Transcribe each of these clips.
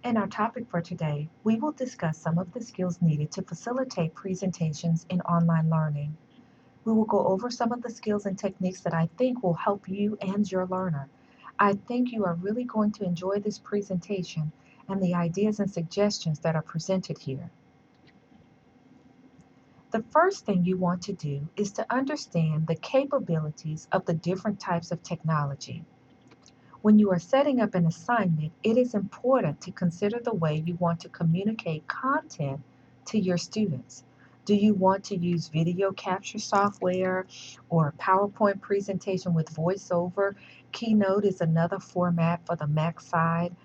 In our topic for today, we will discuss some of the skills needed to facilitate presentations in online learning. We will go over some of the skills and techniques that I think will help you and your learner. I think you are really going to enjoy this presentation and the ideas and suggestions that are presented here. The first thing you want to do is to understand the capabilities of the different types of technology. When you are setting up an assignment, it is important to consider the way you want to communicate content to your students. Do you want to use video capture software or PowerPoint presentation with voiceover? Keynote is another format for the Mac side.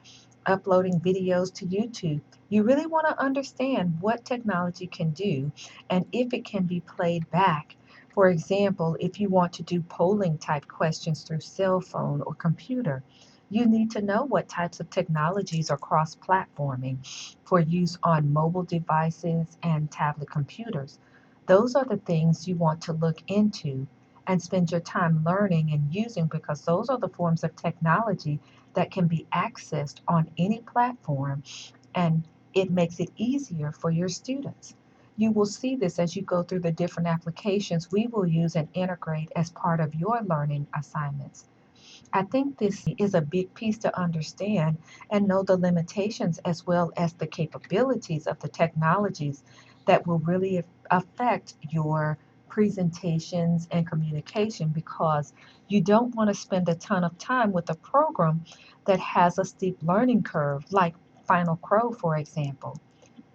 Uploading videos to YouTube. You really want to understand what technology can do and if it can be played back. For example, if you want to do polling type questions through cell phone or computer, you need to know what types of technologies are cross platforming for use on mobile devices and tablet computers. Those are the things you want to look into and spend your time learning and using because those are the forms of technology that can be accessed on any platform, and it makes it easier for your students. You will see this as you go through the different applications we will use and integrate as part of your learning assignments. I think this is a big piece to understand and know the limitations as well as the capabilities of the technologies that will really affect your presentations and communication because you don't want to spend a ton of time with a program that has a steep learning curve, like Final Crow, for example.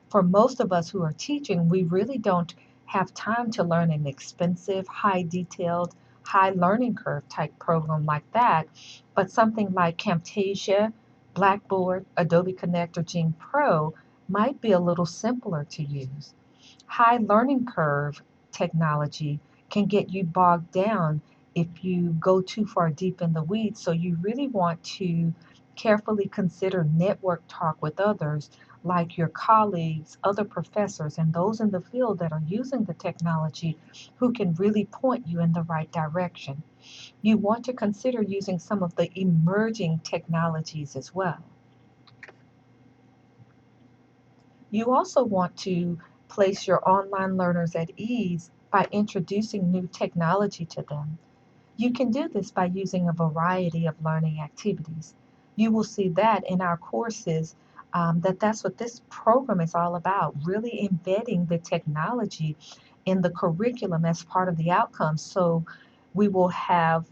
For most of us who are teaching, we really don't have time to learn an expensive, high detailed, high learning curve type program like that. But something like Camtasia, Blackboard, Adobe Connect, or Gene Pro might be a little simpler to use. High learning curve technology can get you bogged down if you go too far deep in the weeds. So you really want to carefully consider network talk with others, like your colleagues, other professors, and those in the field that are using the technology who can really point you in the right direction. You want to consider using some of the emerging technologies as well. You also want to place your online learners at ease by introducing new technology to them. You can do this by using a variety of learning activities. You will see that in our courses, that's what this program is all about, really embedding the technology in the curriculum as part of the outcome. So we will have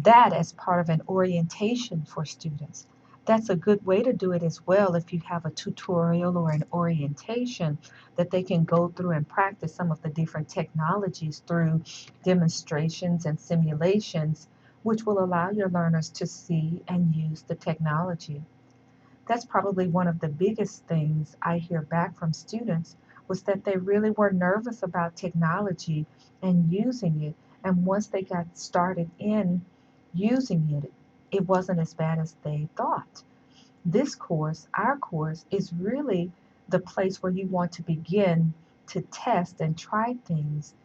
that as part of an orientation for students. That's a good way to do it as well if you have a tutorial or an orientation that they can go through and practice some of the different technologies through demonstrations and simulations, which will allow your learners to see and use the technology. That's probably one of the biggest things I hear back from students was that they really were nervous about technology and using it. And once they got started in using it, it wasn't as bad as they thought. This course, our course, is really the place where you want to begin to test and try things,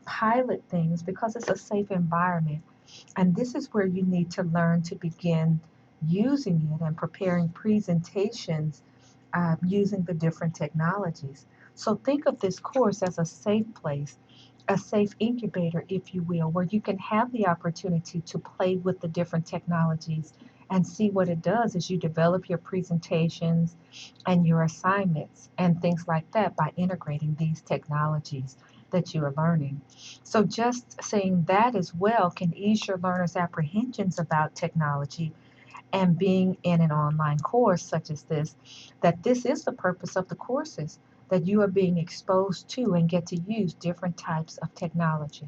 pilot things, because it's a safe environment. And this is where you need to learn to begin using it and preparing presentations using the different technologies. So think of this course as a safe place, a safe incubator, if you will, where you can have the opportunity to play with the different technologies and see what it does as you develop your presentations and your assignments and things like that by integrating these technologies that you are learning. So, just saying that as well can ease your learners' apprehensions about technology and being in an online course such as this, that this is the purpose of the courses, that you are being exposed to and get to use different types of technology.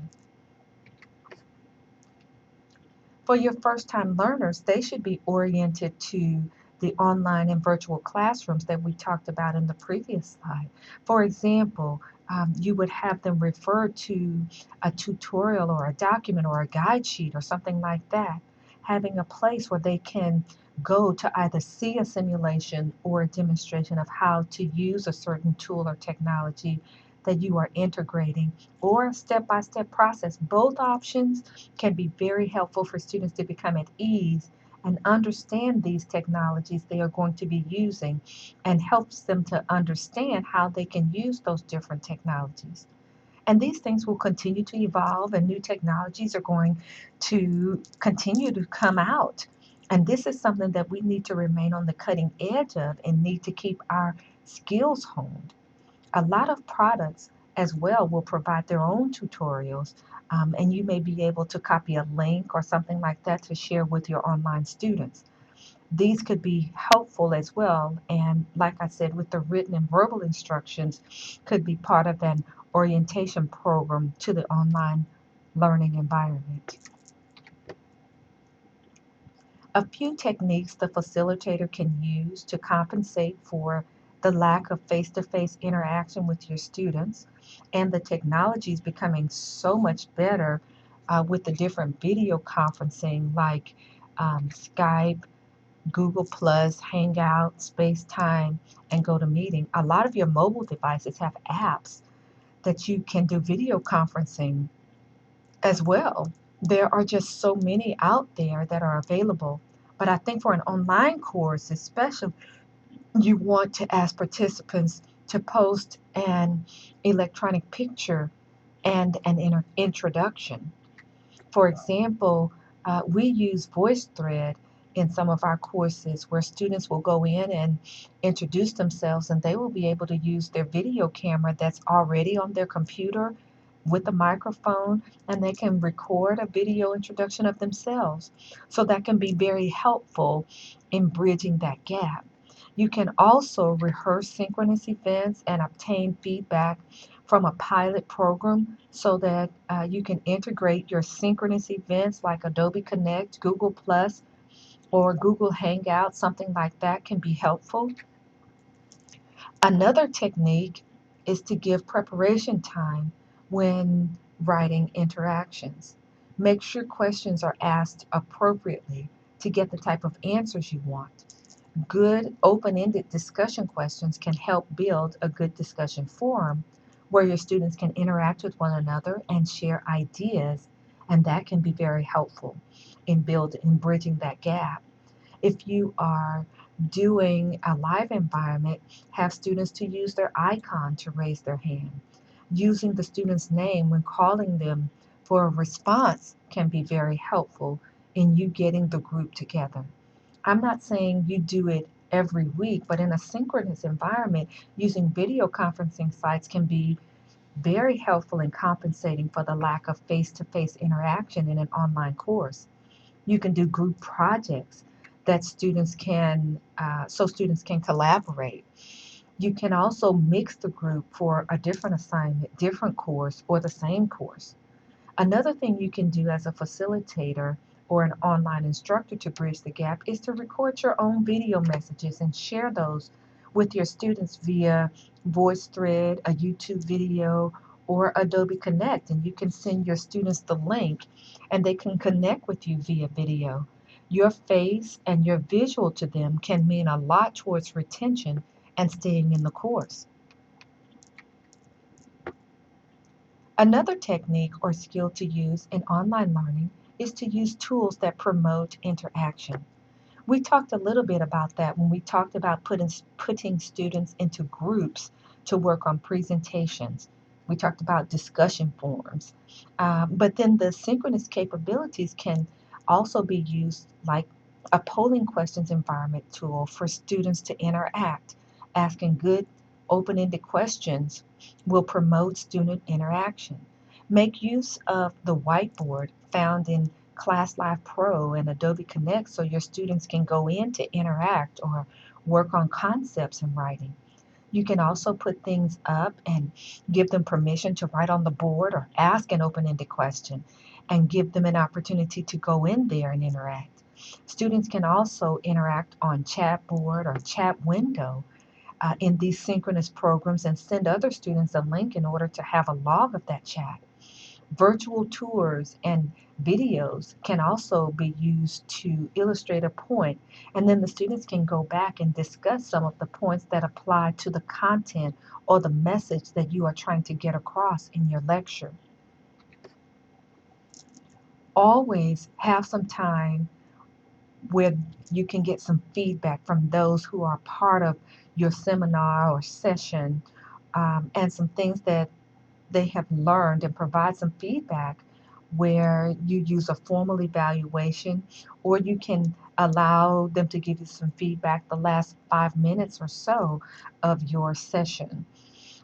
For your first time learners, they should be oriented to the online and virtual classrooms that we talked about in the previous slide. For example, you would have them refer to a tutorial or a document or a guide sheet or something like that, having a place where they can go to either see a simulation or a demonstration of how to use a certain tool or technology that you are integrating or a step-by-step process. Both options can be very helpful for students to become at ease and understand these technologies they are going to be using and helps them to understand how they can use those different technologies. And these things will continue to evolve, and new technologies are going to continue to come out. And this is something that we need to remain on the cutting edge of and need to keep our skills honed. A lot of products as well will provide their own tutorials, and you may be able to copy a link or something like that to share with your online students. These could be helpful as well, and like I said, with the written and verbal instructions, could be part of an orientation program to the online learning environment. A few techniques the facilitator can use to compensate for the lack of face to face interaction with your students, and the technology is becoming so much better with the different video conferencing like Skype, Google Plus, Hangouts, FaceTime, and GoToMeeting. A lot of your mobile devices have apps that you can do video conferencing as well. There are just so many out there that are available. But I think for an online course, especially, you want to ask participants to post an electronic picture and an introduction. For example, we use VoiceThread in some of our courses where students will go in and introduce themselves, and they will be able to use their video camera that's already on their computer with a microphone, and they can record a video introduction of themselves. So that can be very helpful in bridging that gap. You can also rehearse synchronous events and obtain feedback from a pilot program so that you can integrate your synchronous events like Adobe Connect, Google Plus, or Google Hangout. Something like that can be helpful. Another technique is to give preparation time when writing interactions. Make sure questions are asked appropriately to get the type of answers you want. Good open ended discussion questions can help build a good discussion forum where your students can interact with one another and share ideas, and that can be very helpful in bridging that gap. If you are doing a live environment, have students to use their icon to raise their hand. Using the student's name when calling them for a response can be very helpful in you getting the group together. I'm not saying you do it every week, but in a synchronous environment, using video conferencing sites can be very helpful in compensating for the lack of face to face interaction in an online course. You can do group projects that students can collaborate. You can also mix the group for a different assignment, different course, or the same course. Another thing you can do as a facilitator or an online instructor to bridge the gap is to record your own video messages and share those with your students via VoiceThread, a YouTube video, or Adobe Connect. And you can send your students the link and they can connect with you via video. Your face and your visual to them can mean a lot towards retention and staying in the course. Another technique or skill to use in online learning is to use tools that promote interaction. We talked a little bit about that when we talked about putting students into groups to work on presentations. We talked about discussion forums. But then the synchronous capabilities can also be used like a polling questions environment tool for students to interact. Asking good open ended questions will promote student interaction. Make use of the whiteboard found in ClassLive Pro and Adobe Connect so your students can go in to interact or work on concepts in writing. You can also put things up and give them permission to write on the board or ask an open ended question and give them an opportunity to go in there and interact. Students can also interact on chat board or chat window in these synchronous programs and send other students a link in order to have a log of that chat. Virtual tours and videos can also be used to illustrate a point, and then the students can go back and discuss some of the points that apply to the content or the message that you are trying to get across in your lecture. Always have some time where you can get some feedback from those who are part of your seminar or session, and some things that they have learned, and provide some feedback where you use a formal evaluation, or you can allow them to give you some feedback the last 5 minutes or so of your session.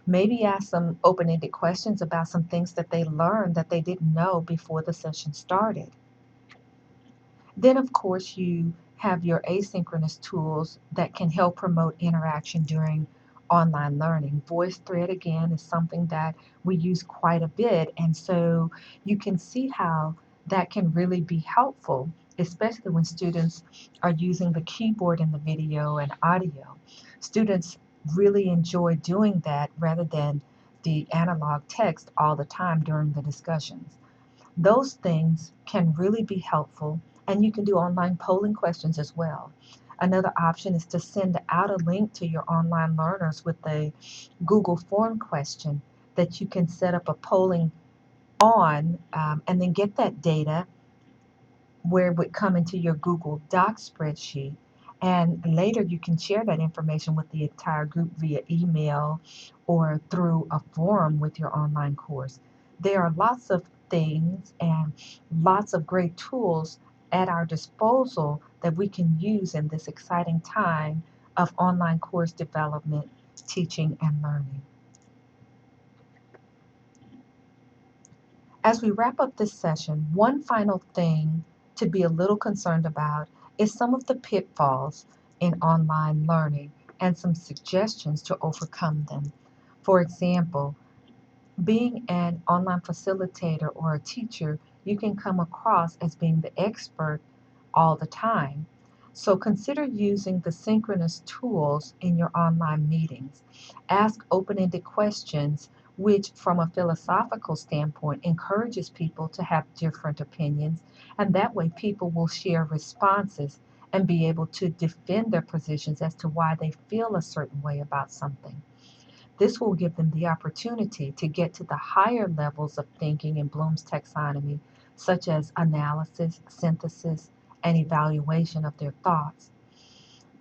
Maybe ask some open ended questions about some things that they learned that they didn't know before the session started. Then, of course, you have your asynchronous tools that can help promote interaction during online learning. VoiceThread, again, is something that we use quite a bit. And so you can see how that can really be helpful, especially when students are using the keyboard in the video and audio. Students really enjoy doing that rather than the analog text all the time during the discussions. Those things can really be helpful, and you can do online polling questions as well. Another option is to send out a link to your online learners with a Google form question that you can set up a polling on, and then get that data where it would come into your Google Docs spreadsheet. And later you can share that information with the entire group via email or through a forum with your online course. There are lots of things and lots of great tools at our disposal that we can use in this exciting time of online course development, teaching, and learning. As we wrap up this session, one final thing to be a little concerned about is some of the pitfalls in online learning and some suggestions to overcome them. For example, being an online facilitator or a teacher, you can come across as being the expert all the time. So consider using the synchronous tools in your online meetings. Ask open ended questions, which, from a philosophical standpoint, encourages people to have different opinions, and that way people will share responses and be able to defend their positions as to why they feel a certain way about something. This will give them the opportunity to get to the higher levels of thinking in Bloom's taxonomy, such as analysis, synthesis, and evaluation of their thoughts.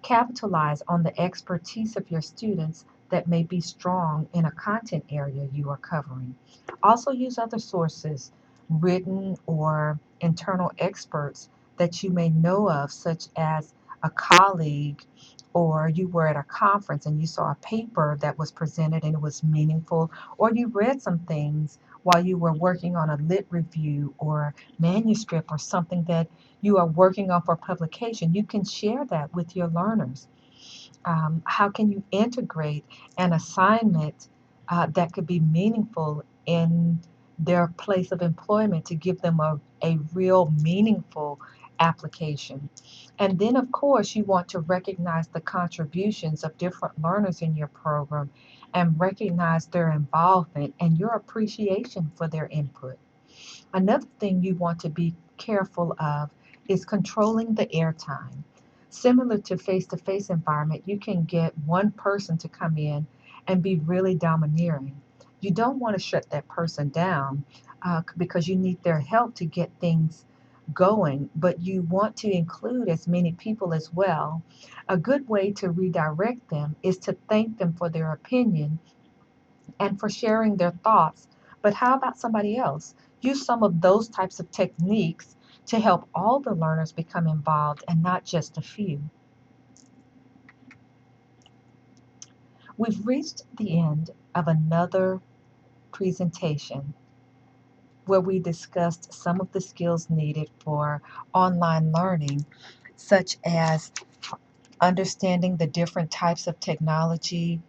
Capitalize on the expertise of your students that may be strong in a content area you are covering. Also, use other sources, written or internal experts that you may know of, such as a colleague, or you were at a conference and you saw a paper that was presented and it was meaningful, or you read some things while you were working on a lit review or manuscript or something that you are working on for publication. You can share that with your learners. How can you integrate an assignment that could be meaningful in their place of employment to give them a real meaningful application? And then, of course, you want to recognize the contributions of different learners in your program and recognize their involvement and your appreciation for their input. Another thing you want to be careful of is controlling the airtime. Similar to face environment, you can get one person to come in and be really domineering. You don't want to shut that person down because you need their help to get things going, but you want to include as many people as well. A good way to redirect them is to thank them for their opinion and for sharing their thoughts. But how about somebody else? Use some of those types of techniques to help all the learners become involved and not just a few. We've reached the end of another presentation where we discussed some of the skills needed for online learning, such as understanding the different types of technology,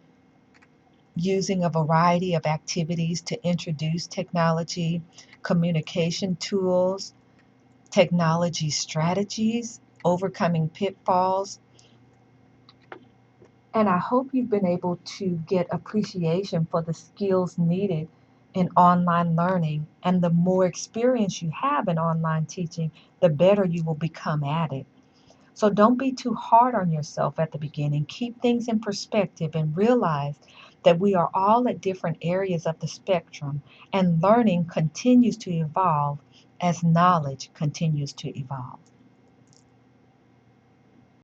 using a variety of activities to introduce technology, communication tools, technology strategies, overcoming pitfalls. And I hope you've been able to get appreciation for the skills needed in online learning. And the more experience you have in online teaching, the better you will become at it. So don't be too hard on yourself at the beginning. Keep things in perspective and realize that we are all at different areas of the spectrum, and learning continues to evolve as knowledge continues to evolve.